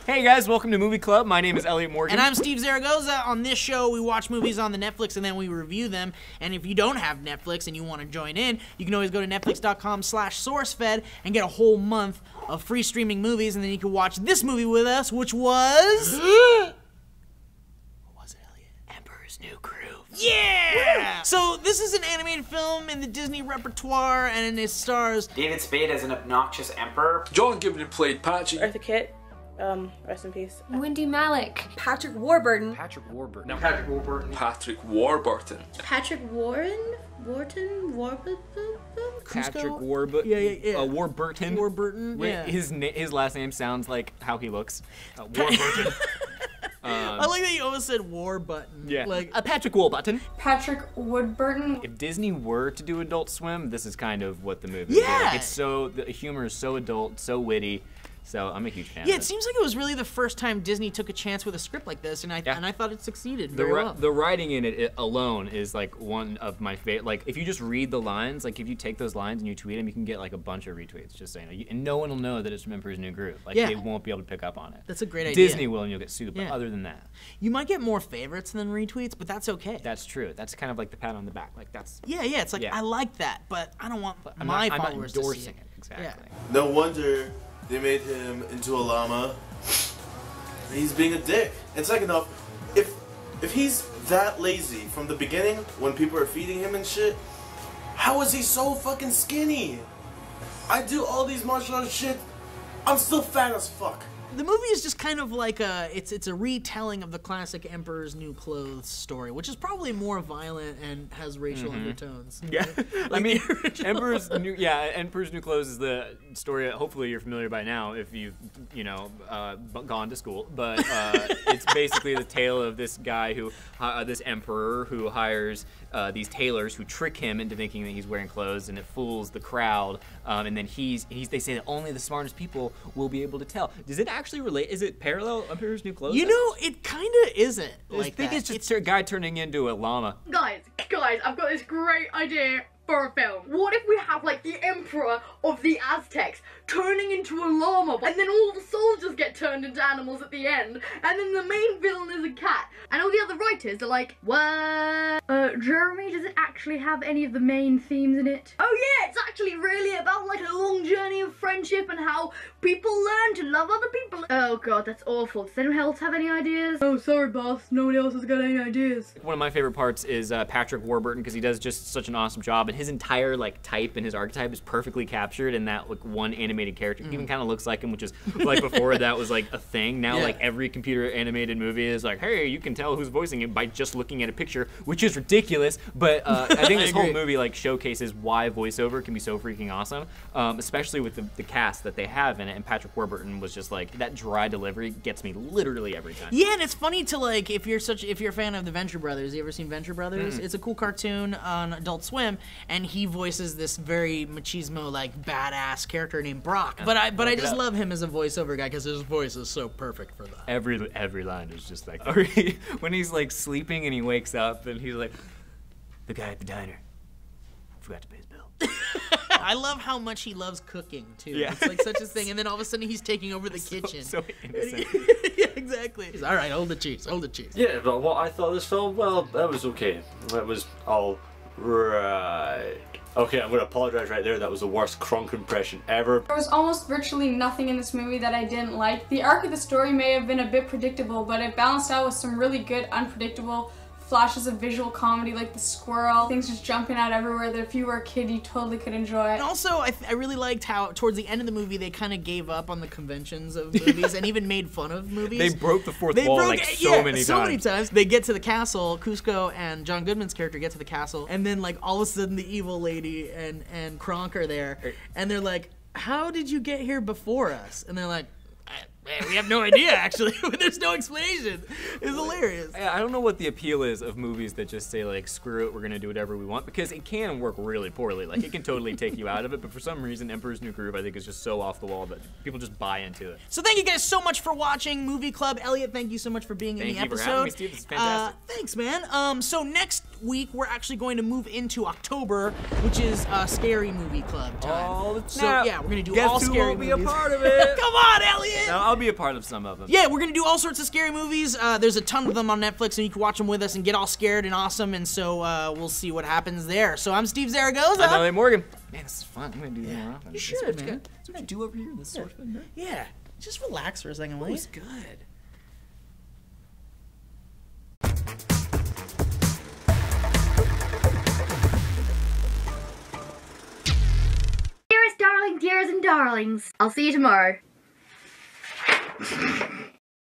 Hey guys, welcome to Movie Club. My name is Elliot Morgan. And I'm Steve Zaragoza. On this show, we watch movies on the Netflix and then we review them. And if you don't have Netflix and you want to join in, you can always go to netflix.com/sourcefed and get a whole month of free streaming movies. And then you can watch this movie with us, which was... What was it, Elliot? Emperor's New Groove. Yeah! So this is an animated film in the Disney repertoire, and it stars... David Spade as an obnoxious emperor. John Gibbon played Patrick. Eartha Kitt. Rest in peace. Wendy Malick. Patrick Warburton. Patrick Warburton. No, Patrick Warburton. Patrick Warburton. Patrick Warren? Warburton? Patrick Warburton. Yeah. Warburton. Warburton, yeah. His last name sounds like how he looks. Warburton. I like that you almost said war button. Yeah. Like Patrick Warburton. Patrick Warburton. If Disney were to do Adult Swim, this is kind of what the movie Yeah. is. Like, it's so, the humor is so adult, so witty. So I'm a huge fan yeah, of it seems like it was really the first time Disney took a chance with a script like this, and I thought it succeeded very well. The writing in it alone is like one of my favorite. Like if you just read the lines, like if you take those lines and you tweet them, you can get like a bunch of retweets. Just saying, and no one will know that it's from Emperor's New Groove. Like they won't be able to pick up on it. That's a great idea. Disney will, and you'll get sued. But other than that, you might get more favorites than retweets, but that's okay. That's true. That's kind of like the pat on the back. Like that's yeah. It's like I like that, but I don't want my followers I'm not to endorsing see it. Exactly. Yeah. No wonder they made him into a llama. He's being a dick. And second off, if he's that lazy from the beginning when people are feeding him and shit, how is he so fucking skinny? I do all these martial arts shit, I'm still fat as fuck. The movie is just kind of like it's a retelling of the classic Emperor's New Clothes story, which is probably more violent and has racial undertones. Yeah, like I mean, Emperor's New Clothes is the story that hopefully you're familiar by now if you've gone to school. But it's basically the tale of this guy who, this emperor who hires these tailors who trick him into thinking that he's wearing clothes, and it fools the crowd. And then they say that only the smartest people will be able to tell. Does it actually relate? Is it parallel Emperor's New Clothes? You know, it kind of isn't. I think it's just a guy turning into a llama. Guys, I've got this great idea for a film. What if we have like the Emperor of the Aztecs turning into a llama, and then all the soldiers get turned into animals at the end, and then the main villain is a cat, and all the other writers are like, what? Jeremy, does it actually have any of the main themes in it? Oh yeah, it's actually really about like a long journey of friendship and how people learn to love other people. Oh god, that's awful. Does anyone else have any ideas? Oh, sorry boss, nobody else has got any ideas. One of my favorite parts is Patrick Warburton, because he does just such an awesome job, and his entire like type and his archetype is perfectly captured in that like one animated character. He even kind of looks like him, which is like before that was like a thing. Now like every computer animated movie is like, hey, you can tell who's voicing it by just looking at a picture, which is ridiculous. But I think this whole movie like showcases why voiceover can be so freaking awesome, especially with the cast that they have in it. And Patrick Warburton was just like, that dry delivery gets me literally every time. Yeah, and it's funny to like, if you're a fan of the Venture Brothers, you ever seen Venture Brothers? It's a cool cartoon on Adult Swim, and he voices this very machismo like badass character named Brock. But I just love him as a voiceover guy because his voice is so perfect for that. Every line is just like, when he's like sleeping and he wakes up and he's like, the guy at the diner forgot to pay his bill. I love how much he loves cooking too. Yeah. It's like such a thing, and then all of a sudden he's taking over the kitchen. So innocent. Yeah, exactly. He's, all right, hold the cheese. Yeah, but what I thought of this film, well, that was okay. That was all right. Okay, I'm gonna apologize right there. That was the worst Kronk impression ever. There was almost virtually nothing in this movie that I didn't like. The arc of the story may have been a bit predictable, but it balanced out with some really good, unpredictable flashes of visual comedy, like the squirrel, things just jumping out everywhere that if you were a kid you totally could enjoy. And also, I really liked how towards the end of the movie they kind of gave up on the conventions of movies and even made fun of movies. They broke the fourth wall like so many times. They get to the castle, Kuzco and John Goodman's character get to the castle, and then like all of a sudden the evil lady and Kronk are there, and they're like, how did you get here before us? And they're like, we have no idea, actually. There's no explanation. It's hilarious. I don't know what the appeal is of movies that just say, like, screw it, we're going to do whatever we want, because it can work really poorly. Like, it can totally take you out of it, but for some reason, Emperor's New Groove, I think, is just so off the wall that people just buy into it. So thank you guys so much for watching Movie Club. Elliot, thank you so much for being in the episode. Thank you for having me, Steve. This is fantastic. Thanks, man. So next week, we're actually going to move into October, which is Scary Movie Club time. Oh, so, yeah, we're going to do Guess all who scary won't movies. be a part of it? Come on, Elliot! No, I'll be a part of some of them. Yeah, we're gonna do all sorts of scary movies. There's a ton of them on Netflix, and you can watch them with us and get all scared and awesome. And so we'll see what happens there. So I'm Steve Zaragoza. I'm Elliot Morgan. Man, this is fun. I'm gonna do that more often. You should, man. That's what you do over here. This is sort of fun, right? Yeah, just relax for a second, will you? It's good. Dearest darling, dears and darlings, I'll see you tomorrow.